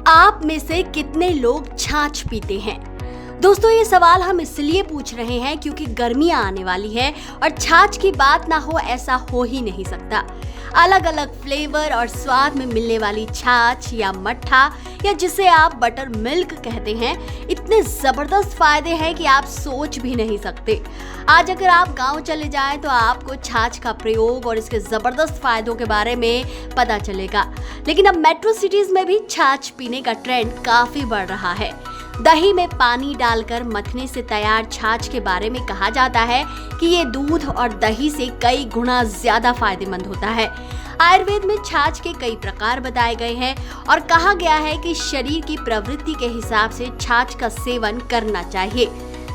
आप में से कितने लोग छाछ पीते हैं? दोस्तों, ये सवाल हम इसलिए पूछ रहे हैं क्योंकि गर्मियां आने वाली है और छाछ की बात ना हो ऐसा हो ही नहीं सकता। अलग अलग फ्लेवर और स्वाद में मिलने वाली छाछ या मट्ठा या जिसे आप बटर मिल्क कहते हैं, इतने जबरदस्त फायदे हैं कि आप सोच भी नहीं सकते। आज अगर आप गांव चले जाएं तो आपको छाछ का प्रयोग और इसके जबरदस्त फायदों के बारे में पता चलेगा। लेकिन अब मेट्रो सिटीज में भी छाछ पीने का ट्रेंड काफी बढ़ रहा है। दही में पानी डालकर मथने से तैयार छाछ के बारे में कहा जाता है कि ये दूध और दही से कई गुना ज्यादा फायदेमंद होता है। आयुर्वेद में छाछ के कई प्रकार बताए गए हैं और कहा गया है कि शरीर की प्रवृत्ति के हिसाब से छाछ का सेवन करना चाहिए।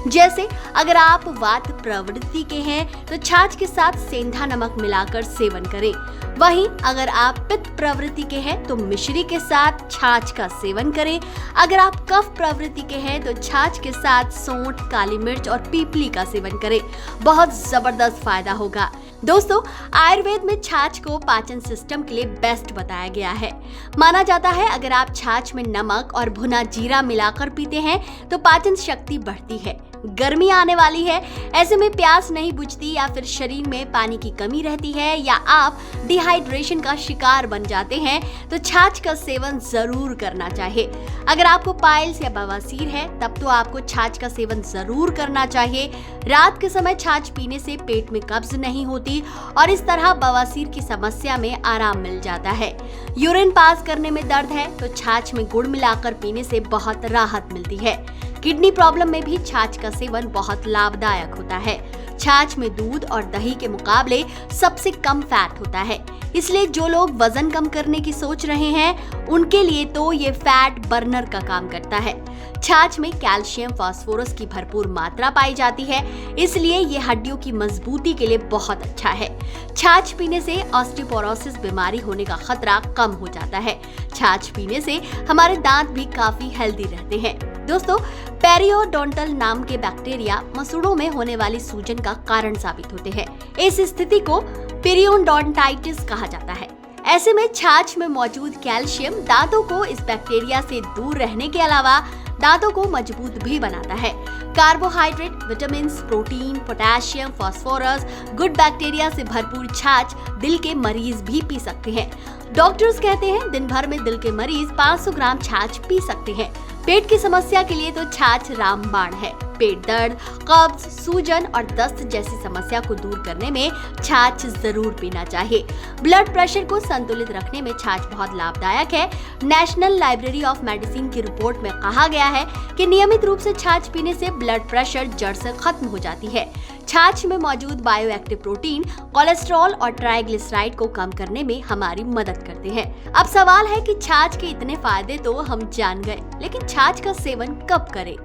जैसे अगर आप वात प्रवृत्ति के हैं तो छाछ के साथ सेंधा नमक मिलाकर सेवन करें। वहीं अगर आप पित्त प्रवृत्ति के हैं तो मिश्री के साथ छाछ का सेवन करें। अगर आप कफ प्रवृत्ति के हैं तो छाछ के साथ सौंठ, काली मिर्च और पीपली का सेवन करें। बहुत जबरदस्त फायदा होगा। दोस्तों, आयुर्वेद में छाछ को पाचन सिस्टम के लिए बेस्ट बताया गया है। माना जाता है अगर आप छाछ में नमक और भुना जीरा मिलाकर पीते हैं तो पाचन शक्ति बढ़ती है। गर्मी आने वाली है, ऐसे में प्यास नहीं बुझती या फिर शरीर में पानी की कमी रहती है या आप डिहाइड्रेशन का शिकार बन जाते हैं तो छाछ का सेवन जरूर करना चाहिए। अगर आपको पाइल्स या बवासीर है तब तो आपको छाछ का सेवन जरूर करना चाहिए। रात के समय छाछ पीने से पेट में कब्ज नहीं होती और इस तरह बवासीर की समस्या में आराम मिल जाता है। यूरिन पास करने में दर्द है तो छाछ में गुड़ मिलाकर पीने से बहुत राहत मिलती है। किडनी प्रॉब्लम में भी छाछ का सेवन बहुत लाभदायक होता है। छाछ में दूध और दही के मुकाबले सबसे कम फैट होता है, इसलिए जो लोग वजन कम करने की सोच रहे हैं उनके लिए तो ये फैट बर्नर का काम करता है। छाछ में कैल्शियम, फास्फोरस की भरपूर मात्रा पाई जाती है, इसलिए ये हड्डियों की मजबूती के लिए बहुत अच्छा है। छाछ पीने से ऑस्टियोपोरोसिस बीमारी होने का खतरा कम हो जाता है। छाछ पीने से हमारे दांत भी काफी हेल्दी रहते हैं। दोस्तों, पेरियोडोंटल नाम के बैक्टीरिया मसूड़ों में होने वाली सूजन का कारण साबित होते हैं। इस स्थिति को पेरियोडोंटाइटिस कहा जाता है। ऐसे में छाछ में मौजूद कैल्शियम दांतों को इस बैक्टीरिया से दूर रहने के अलावा दांतों को मजबूत भी बनाता है। Carbohydrate, vitamin, protein, potassium, phosphorus, good bacteria से भरपूर छाछ दिल के मरीज भी पी सकते हैं। डॉक्टर्स कहते हैं दिन भर में दिल के मरीज 500 ग्राम छाछ पी सकते हैं। पेट की समस्या के लिए तो छाछ रामबाण है। पेट दर्द, कब्ज, सूजन और दस्त जैसी समस्या को दूर करने में छाछ जरूर पीना चाहिए। ब्लड प्रेशर को संतुलित रखने में छाछ बहुत लाभदायक है। नेशनल लाइब्रेरी ऑफ मेडिसिन की रिपोर्ट में कहा गया है कि नियमित रूप से छाछ पीने से ब्लड प्रेशर जड़ से खत्म हो जाती है। छाछ में मौजूद बायोएक्टिव प्रोटीन कोलेस्ट्रॉल और ट्राइग्लिसराइड को कम करने में हमारी मदद करते हैं। अब सवाल है कि छाछ के इतने फायदे तो हम जान गए, लेकिन छाछ का सेवन कब करें?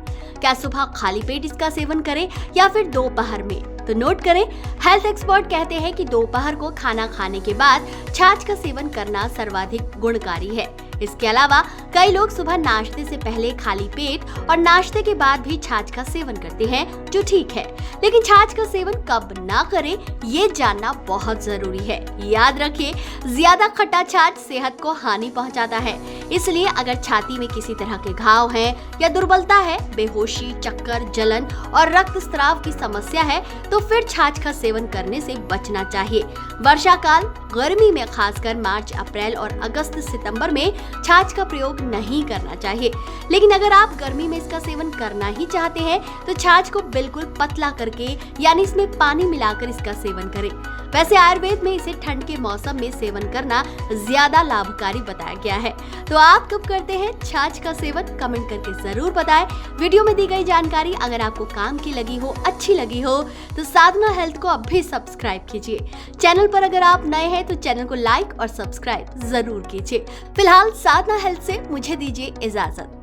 क्या सुबह खाली पेट इसका सेवन करें या फिर दोपहर में? तो नोट करें, हेल्थ एक्सपर्ट कहते हैं कि दोपहर को खाना खाने के बाद छाछ का सेवन करना सर्वाधिक गुणकारी है। इसके अलावा कई लोग सुबह नाश्ते से पहले खाली पेट और नाश्ते के बाद भी छाछ का सेवन करते हैं, जो ठीक है। लेकिन छाछ का सेवन कब ना करें, ये जानना बहुत जरूरी है। याद रखिए, ज्यादा खट्टा छाछ सेहत को हानि पहुंचाता है। इसलिए अगर छाती में किसी तरह के घाव हैं या दुर्बलता है, बेहोशी, चक्कर, जलन और रक्तस्राव की समस्या है तो फिर छाछ का सेवन करने से बचना चाहिए। वर्षा काल, गर्मी में खासकर मार्च, अप्रैल और अगस्त, सितंबर में छाछ का प्रयोग नहीं करना चाहिए। लेकिन अगर आप गर्मी में इसका सेवन करना ही चाहते हैं तो छाछ को बिल्कुल पतला करके यानी इसमें पानी मिलाकर इसका सेवन करें। वैसे आयुर्वेद में इसे ठंड के मौसम में सेवन करना ज्यादा लाभकारी बताया गया है। तो आप कब करते हैं छाछ का सेवन? कमेंट करके जरूर बताएं। वीडियो में दी गई जानकारी अगर आपको काम की लगी हो, अच्छी लगी हो तो साधना हेल्थ को अब भी सब्सक्राइब कीजिए। चैनल पर अगर आप नए हैं तो चैनल को लाइक और सब्सक्राइब जरूर कीजिए। फिलहाल साधना हेल्थ से मुझे दीजिए इजाजत।